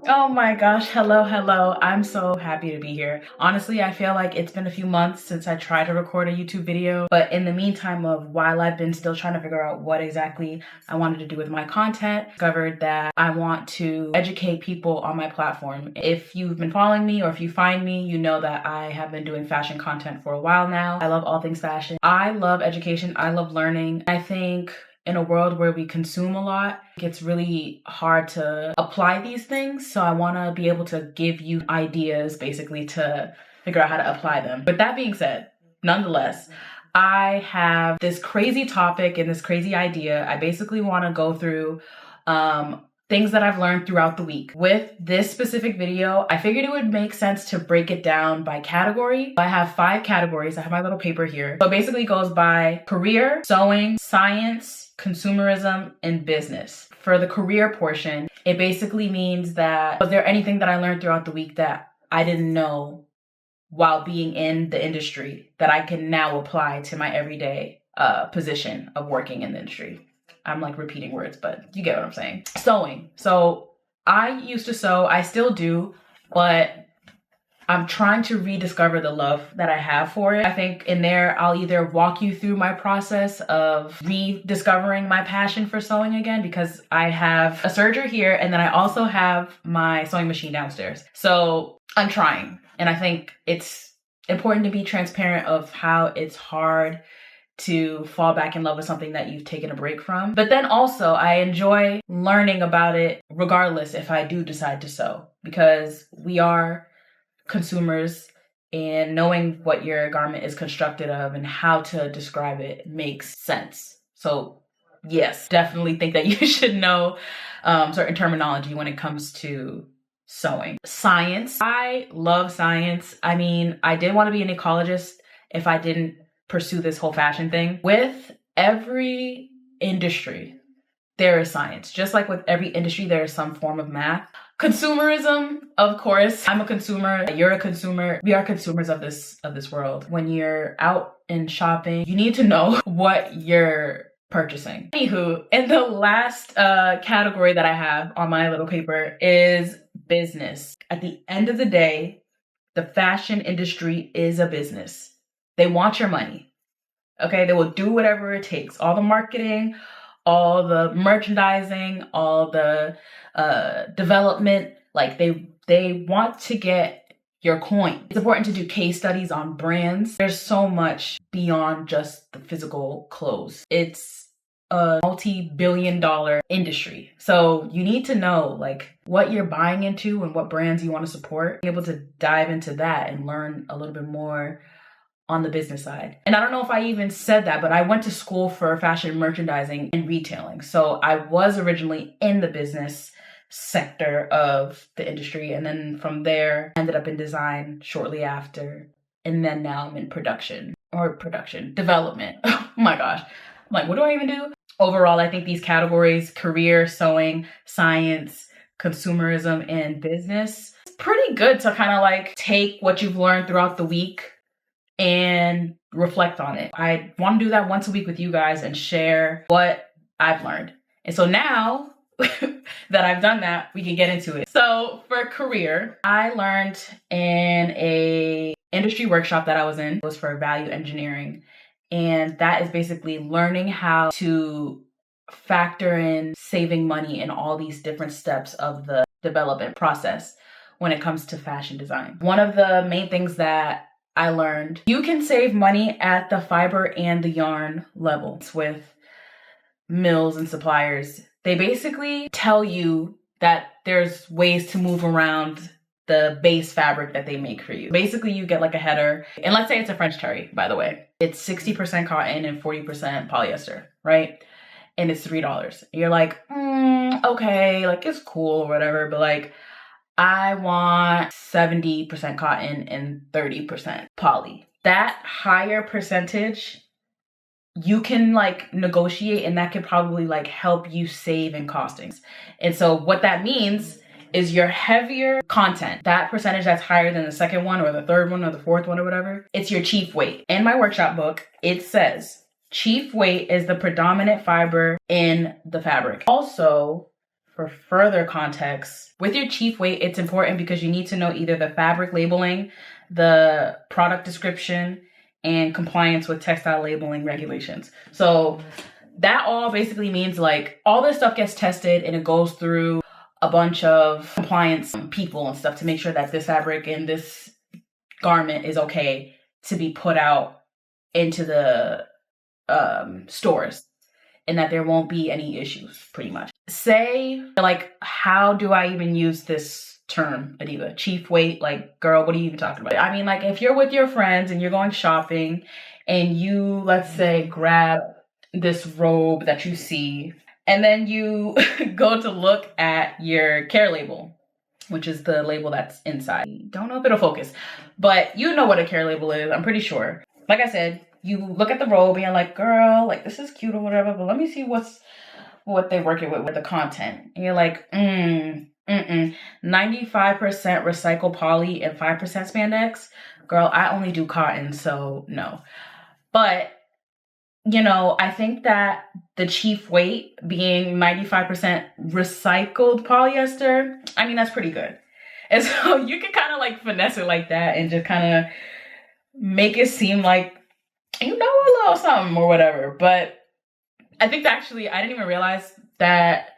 Oh my gosh, hello, hello. I'm so happy to be here. Honestly, I feel like it's been a few months since I tried to record a YouTube video, but in the meantime while I've been still trying to figure out what exactly I wanted to do with my content, discovered that I want to educate people on my platform. If you've been following me or if you find me, you know that I have been doing fashion content for a while now. I love all things fashion. I love education. I love learning. I think in a world where we consume a lot, it's really hard to apply these things. So I want to be able to give you ideas basically to figure out how to apply them. With that being said, nonetheless, I have this crazy topic and this crazy idea. I basically want to go through things that I've learned throughout the week. With this specific video, I figured it would make sense to break it down by category. I have 5 categories. I have my little paper here. So it basically goes by career, sewing, science, consumerism, and business. For the career portion, it basically means that was there anything that I learned throughout the week that I didn't know while being in the industry that I can now apply to my everyday position of working in the industry. I'm like repeating words, but you get what I'm saying. Sewing. So I used to sew, I still do, but I'm trying to rediscover the love that I have for it. I think in there, I'll either walk you through my process of rediscovering my passion for sewing again, because I have a serger here and then I also have my sewing machine downstairs. So I'm trying. And I think it's important to be transparent of how it's hard to fall back in love with something that you've taken a break from. But then also I enjoy learning about it regardless if I do decide to sew, because we are consumers and knowing what your garment is constructed of and how to describe it makes sense. So yes, definitely think that you should know certain terminology when it comes to sewing. Science. I love science. I mean, I did want to be an ecologist if I didn't pursue this whole fashion thing. With every industry, there is science. Just like with every industry, there is some form of math. Consumerism, of course. I'm a consumer. You're a consumer. We are consumers of this world. When you're out and shopping, you need to know what you're purchasing. Anywho, and the last category that I have on my little paper is business. At the end of the day, the fashion industry is a business. They want your money. Okay, they will do whatever it takes. All the marketing, all the merchandising, all the development, like they want to get your coin. It's important to do case studies on brands. There's so much beyond just the physical clothes. It's a multi-billion-dollar industry. So you need to know like what you're buying into and what brands you want to support. Be able to dive into that and learn a little bit more on the business side. And I don't know if I even said that, but I went to school for fashion merchandising and retailing. So I was originally in the business sector of the industry. And then from there, ended up in design shortly after. And then now I'm in development. Oh my gosh. I'm like, what do I even do? Overall, I think these categories, career, sewing, science, consumerism, and business, it's pretty good to kind of like take what you've learned throughout the week and reflect on it. I want to do that once a week with you guys and share what I've learned. And so now that I've done that, we can get into it. So for career, I learned in a industry workshop that I was in. It was for value engineering. And that is basically learning how to factor in saving money in all these different steps of the development process when it comes to fashion design. One of the main things that I learned, you can save money at the fiber and the yarn levels with mills and suppliers. They basically tell you that there's ways to move around the base fabric that they make for you. Basically, you get like a header, and let's say it's a French terry, by the way. It's 60% cotton and 40% polyester, right? And it's $3. You're like, okay, like it's cool or whatever, but like, I want 70% cotton and 30% poly. That higher percentage, you can like negotiate, and that could probably like help you save in costings. And so what that means is your heavier content, that percentage that's higher than the second one or the third one or the fourth one or whatever, it's your chief weight. In my workshop book, it says chief weight is the predominant fiber in the fabric. Also, for further context, with your chief weight, it's important because you need to know either the fabric labeling, the product description, and compliance with textile labeling regulations. So that all basically means like all this stuff gets tested and it goes through a bunch of compliance people and stuff to make sure that this fabric and this garment is okay to be put out into the stores, and that there won't be any issues, pretty much. Say, like, how do I even use this term, Adiba? Chief weight, like, girl, what are you even talking about? I mean, like, if you're with your friends and you're going shopping and you, let's say, grab this robe that you see, and then you go to look at your care label, which is the label that's inside. Don't know if it'll focus, but you know what a care label is, I'm pretty sure. Like I said, you look at the robe and you're like, girl, like this is cute or whatever, but let me see what they're working with the content. And you're like, 95% recycled poly and 5% spandex. Girl, I only do cotton, so no. But, you know, I think that the chief weight being 95% recycled polyester, I mean, that's pretty good. And so you can kind of like finesse it like that and just kind of make it seem like, you know, a little something or whatever. But I think that actually, I didn't even realize that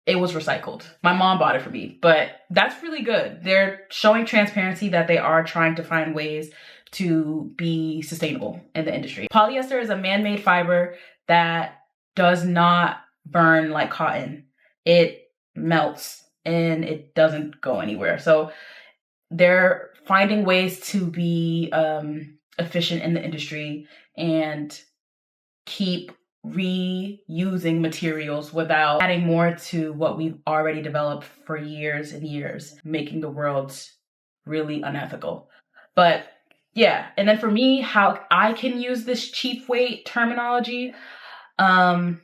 it was recycled. My mom bought it for me, but that's really good. They're showing transparency that they are trying to find ways to be sustainable in the industry. Polyester is a man-made fiber that does not burn like cotton. It melts and it doesn't go anywhere. So they're finding ways to be efficient in the industry and keep reusing materials without adding more to what we've already developed for years and years, making the world really unethical. But yeah, and then for me, how I can use this chief weight terminology, my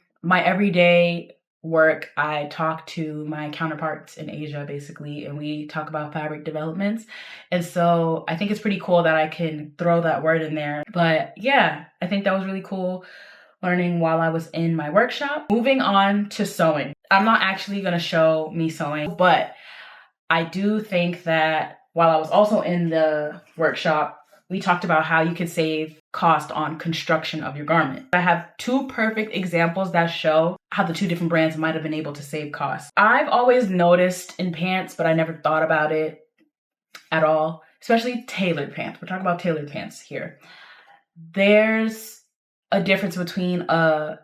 everyday work, I talk to my counterparts in Asia basically, and we talk about fabric developments. And so I think it's pretty cool that I can throw that word in there. But yeah, I think that was really cool learning while I was in my workshop. Moving on to sewing. I'm not actually gonna show me sewing, but I do think that while I was also in the workshop, we talked about how you could save cost on construction of your garment. I have two perfect examples that show how the two different brands might have been able to save costs. I've always noticed in pants, but I never thought about it at all, especially tailored pants. We're talking about tailored pants here. There's a difference between a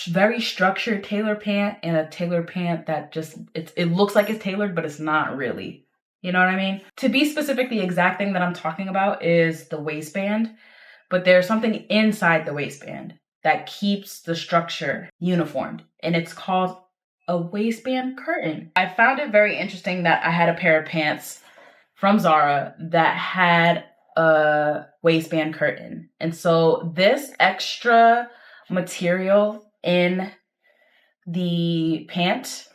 very structured tailored pant and a tailored pant that just, it looks like it's tailored, but it's not really. You know what I mean? To be specific, the exact thing that I'm talking about is the waistband, but there's something inside the waistband that keeps the structure uniformed, and it's called a waistband curtain. I found it very interesting that I had a pair of pants from Zara that had a waistband curtain. And so this extra material in the pant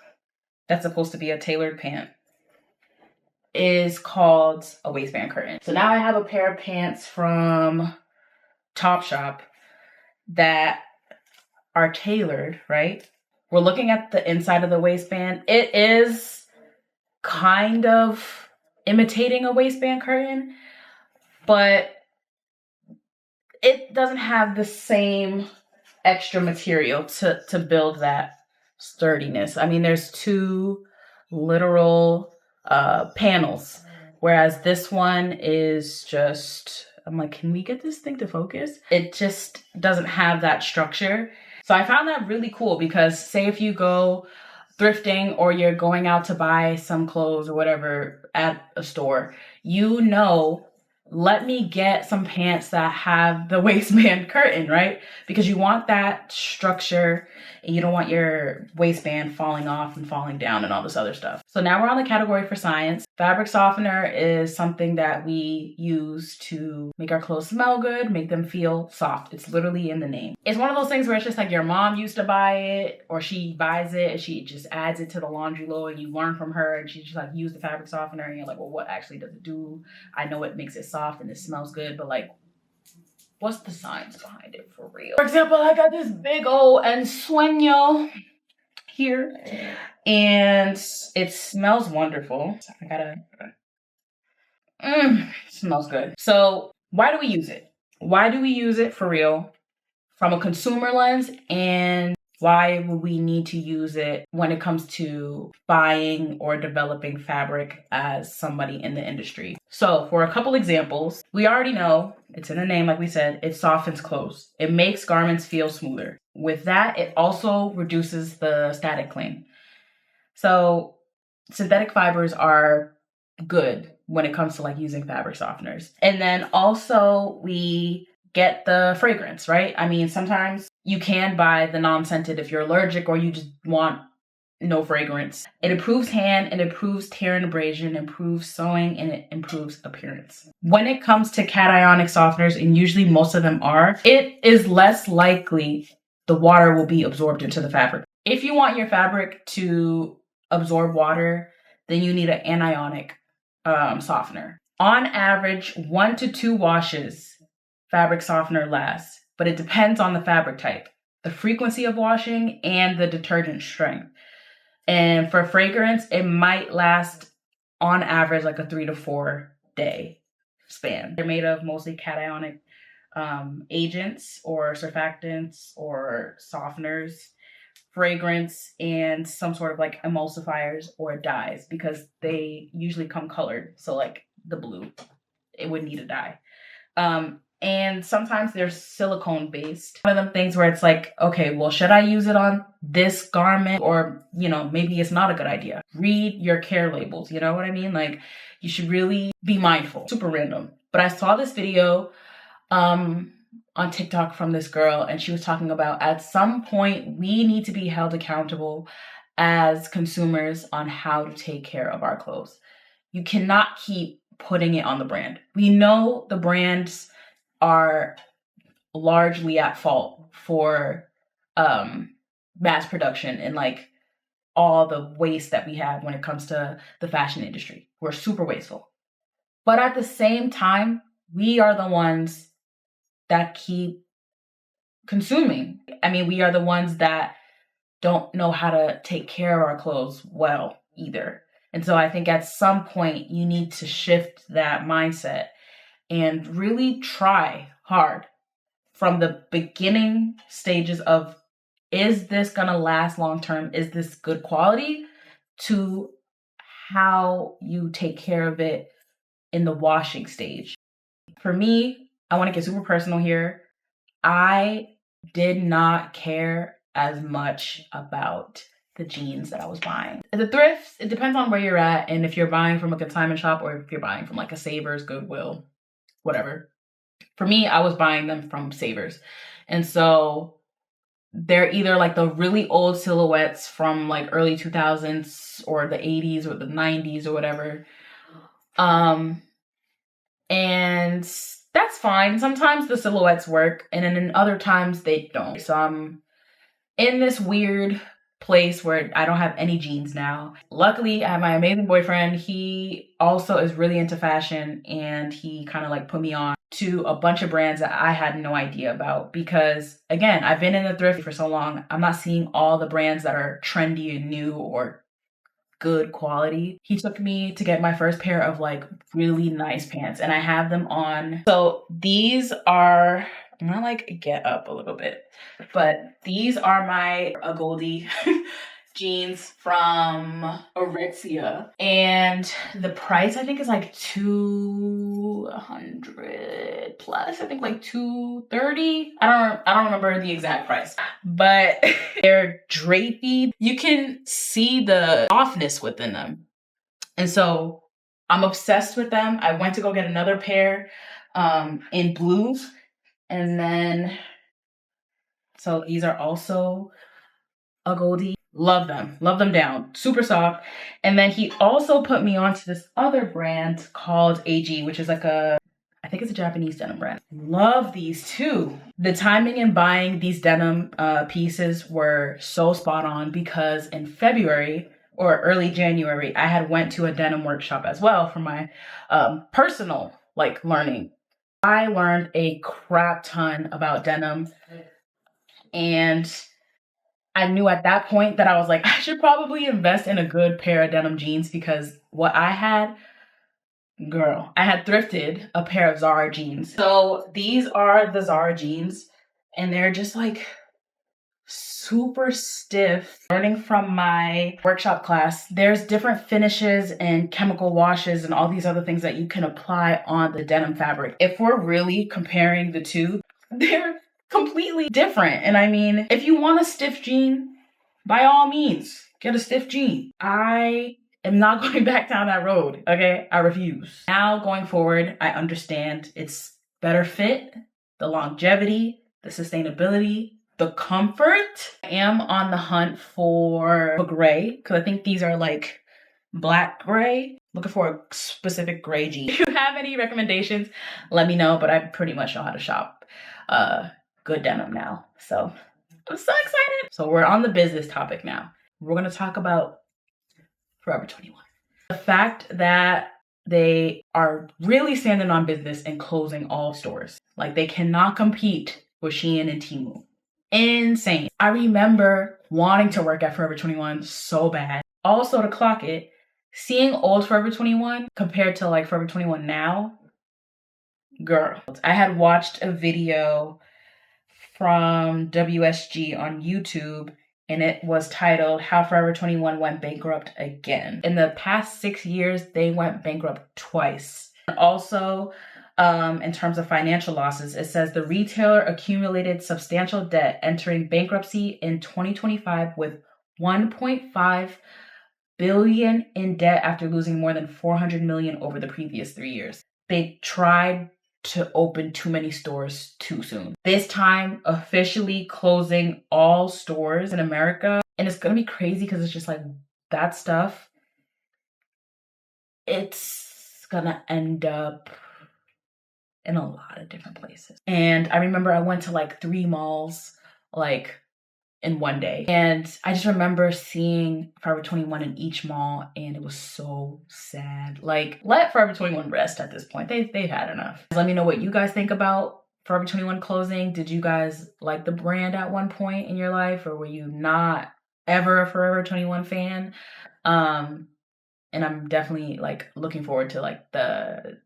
that's supposed to be a tailored pant is called a waistband curtain. So now I have a pair of pants from Topshop that are tailored, right? We're looking at the inside of the waistband. It is kind of imitating a waistband curtain, but it doesn't have the same extra material to build that sturdiness. I mean, there's two literal panels, whereas this one is just, I'm like, can we get this thing to focus? It just doesn't have that structure. So I found that really cool because say if you go thrifting or you're going out to buy some clothes or whatever at a store, you know, let me get some pants that have the waistband curtain, right? Because you want that structure and you don't want your waistband falling off and falling down and all this other stuff. So now we're on the category for science. Fabric softener is something that we use to make our clothes smell good, make them feel soft. It's literally in the name. It's one of those things where it's just like your mom used to buy it, or she buys it and she just adds it to the laundry load and you learn from her and she just like use the fabric softener and you're like, well, what actually does it do? I know it makes it soft and it smells good, but like, what's the science behind it for real? For example, I got this big old ensueño here, and it smells wonderful. Smells good. So why do we use it? Why do we use it for real from a consumer lens, and why would we need to use it when it comes to buying or developing fabric as somebody in the industry? So for a couple examples, we already know, it's in the name, like we said, it softens clothes. It makes garments feel smoother. With that, it also reduces the static cling. So synthetic fibers are good when it comes to like using fabric softeners. And then also we get the fragrance, right? I mean, sometimes you can buy the non-scented if you're allergic or you just want no fragrance. It improves hand, it improves tear and abrasion, improves sewing, and it improves appearance. When it comes to cationic softeners, and usually most of them are, it is less likely the water will be absorbed into the fabric. If you want your fabric to absorb water, then you need an anionic softener. On average, 1 to 2 washes fabric softener lasts, but it depends on the fabric type, the frequency of washing, and the detergent strength. And for fragrance, it might last on average like a 3 to 4 day span. They're made of mostly cationic agents or surfactants or softeners, fragrance, and some sort of like emulsifiers or dyes, because they usually come colored. So like the blue, it would need a dye. And sometimes they're silicone based. One of them things where it's like, okay, well, should I use it on this garment? Or, you know, maybe it's not a good idea. Read your care labels. You know what I mean? Like, you should really be mindful. Super random. But I saw this video on TikTok from this girl, and she was talking about at some point we need to be held accountable as consumers on how to take care of our clothes. You cannot keep putting it on the brand. We know the brands are largely at fault for mass production and like all the waste that we have when it comes to the fashion industry. We're super wasteful. But at the same time, we are the ones that keep consuming. I mean, we are the ones that don't know how to take care of our clothes well either. And so I think at some point you need to shift that mindset and really try hard from the beginning stages of, is this gonna last long term? Is this good quality? To how you take care of it in the washing stage. For me, I want to get super personal here. I did not care as much about the jeans that I was buying. The thrifts, it depends on where you're at and if you're buying from a consignment shop or if you're buying from like a Savers, Goodwill, whatever. For me, I was buying them from Savers. And so they're either like the really old silhouettes from like early 2000s or the 80s or the 90s or whatever. And that's fine. Sometimes the silhouettes work, and then in other times they don't. So I'm in this weird place where I don't have any jeans now. Luckily, I have my amazing boyfriend. He also is really into fashion, and he kind of like put me on to a bunch of brands that I had no idea about, because again, I've been in the thrift for so long. I'm not seeing all the brands that are trendy and new or good quality. He took me to get my first pair of like really nice pants, and I have them on. So these are, I'm gonna like get up a little bit, but these are my Goldie jeans from Aritzia, and the price I think is like 200 plus. I think like 230. I don't remember the exact price, but they're drapey. You can see the softness within them, and so I'm obsessed with them. I went to go get another pair in blues, and then so these are also a Goldie. Love them down. Super soft. And then he also put me onto this other brand called AG, which is like I think it's a Japanese denim brand. Love these too. The timing in buying these denim pieces were so spot on, because in February or early January, I had went to a denim workshop as well for my personal like learning. I learned a crap ton about denim, and I knew at that point that I was like, I should probably invest in a good pair of denim jeans, because what I had, girl, I had thrifted a pair of Zara jeans. So these are the Zara jeans, and they're just like super stiff. Learning from my workshop class, there's different finishes and chemical washes and all these other things that you can apply on the denim fabric. If we're really comparing the two, they're completely different. And I mean, if you want a stiff jean, by all means, get a stiff jean. I am not going back down that road, okay? I refuse. Now going forward, I understand it's better fit, the longevity, the sustainability, the comfort. I am on the hunt for a gray, because I think these are like black gray. Looking for a specific gray jean. If you have any recommendations, let me know, but I pretty much know how to shop good denim now. So I'm so excited. So we're on the business topic now. We're gonna talk about Forever 21. The fact that they are really standing on business and closing all stores. Like, they cannot compete with Shein and Temu. Insane. I remember wanting to work at Forever 21 so bad. Also, to clock it, seeing old Forever 21 compared to like Forever 21 now, girl. I had watched a video from WSG on YouTube, and it was titled How Forever 21 Went Bankrupt Again. In the past 6 years, they went bankrupt twice. And also, in terms of financial losses, it says the retailer accumulated substantial debt, entering bankruptcy in 2025 with 1.5 billion in debt after losing more than 400 million over the previous 3 years. They tried to open too many stores too soon. This time, officially closing all stores in America. And it's gonna be crazy because it's just like that stuff, it's gonna end up in a lot of different places. And I remember I went to like 3 malls like in one day. And I just remember seeing Forever 21 in each mall, and it was so sad. Like, let Forever 21 rest at this point. They've had enough. Let me know what you guys think about Forever 21 closing. Did you guys like the brand at one point in your life, or were you not ever a Forever 21 fan? And I'm definitely like looking forward to like the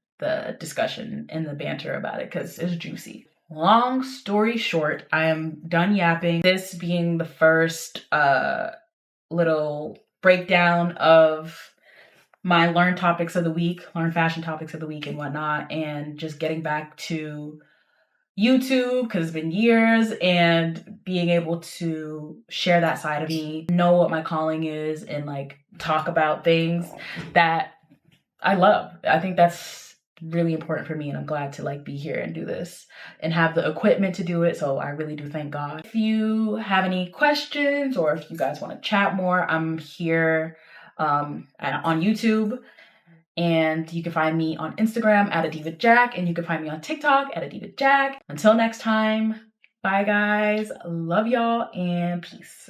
discussion and the banter about it, because it's juicy. Long story short, I am done yapping. This being the first little breakdown of my learn topics of the week, learn fashion topics of the week and whatnot, and just getting back to YouTube, because it's been years, and being able to share that side of me, know what my calling is, and like talk about things that I love. I think that's really important for me, and I'm glad to like be here and do this and have the equipment to do it. So I really do thank God. If you have any questions, or if you guys want to chat more, I'm here on YouTube, and you can find me on Instagram at @AdivaJack, and you can find me on TikTok at @AdivaJack. Until next time, bye guys, love y'all, and peace.